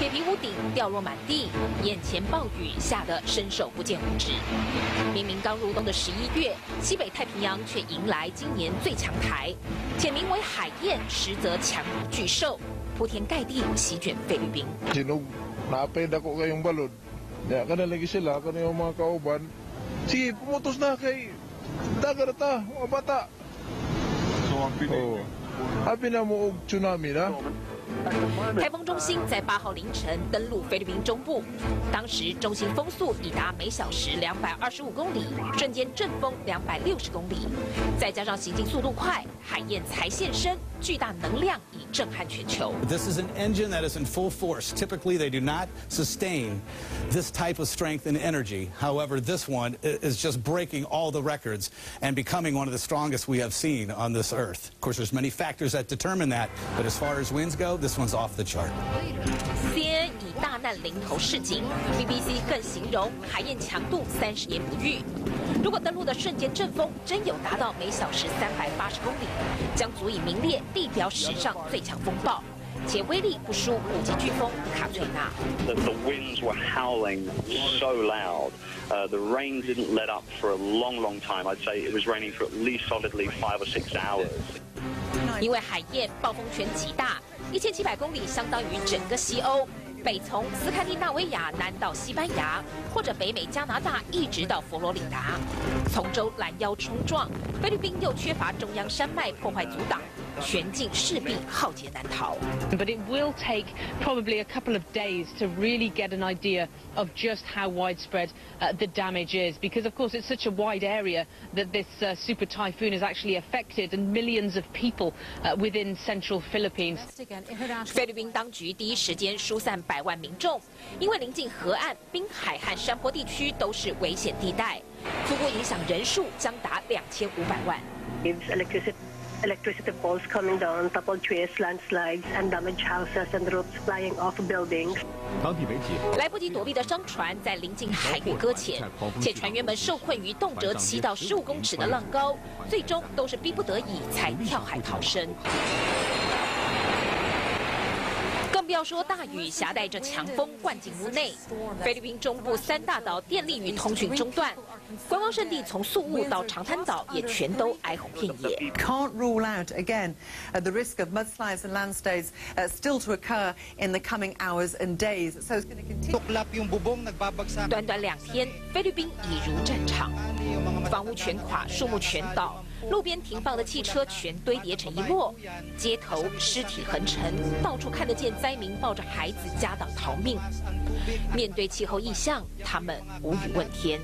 铁皮屋顶掉落满地，眼前暴雨下得伸手不见五指。明明刚入冬的11月，西北太平洋却迎来今年最强台，且名为海燕，实则强如巨兽，铺天盖地席卷菲律宾。Napay-dako kayong balod. Kana lagi sila, kana yung mga kauban. Sige, pumutos na kay dagat ta, mga bata. Happy na mo og tsunami na. 台风中心在8号凌晨登陆菲律宾中部，当时中心风速已达每小时225公里，瞬间阵风260公里，再加上行进速度快，海燕才现身，巨大能量已震撼全球。This is an engine that is in full force. Typically, they do not sustain this type of strength and energy. However, this one is just breaking all the records and becoming one of the strongest we have seen on this earth. Of course, there's many factors that determine that, but as far as winds go, this one's off the chart. CNN 以大难临头示警 ，BBC 更形容海燕强度30年不遇。如果登陆的瞬间阵风真有达到每小时380公里，将足以名列地表史上最强风暴，且威力不输5级飓风卡翠娜。The winds were howling so loud. The rain didn't let up for a long time. I'd say it was raining for at least solidly 5 or 6 hours. 因为海燕暴风圈极大，1700公里相当于整个西欧，北从斯堪的纳维亚南到西班牙，或者北美加拿大一直到佛罗里达，从州拦腰冲撞，菲律宾又缺乏中央山脉破坏阻挡，全境势必浩劫难逃。But it will take probably a couple of days to really get an idea of just how widespread the damage is, because of course it's such a wide area that this super typhoon has actually affected and millions of people within central Philippines. 菲律宾当局第一时间疏散100万民众，因为临近河岸、滨海和山坡地区都是危险地带，初步影响人数将达2500万。Electricity poles coming down, toppled trees, landslides, and damaged houses and roofs flying off buildings. 来不及躲避的商船在临近海域搁浅，且船员们受困于动辄7到15公尺的浪高，最终都是逼不得已才跳海逃生。更不要说大雨夹带着强风灌进屋内，菲律宾中部3大岛电力与通讯中断，观光胜地从宿务到长滩岛也全都哀鸿遍野。Can't rule out again the risk of mudslides and landstays still to occur in the coming hours and days. So it's going to continue. 短短2天，菲律宾已如战场，房屋全垮，树木全倒。路边停放的汽车全堆叠成一摞，街头尸体横陈，到处看得见灾民抱着孩子家党逃命。面对气候异象，他们无语问天。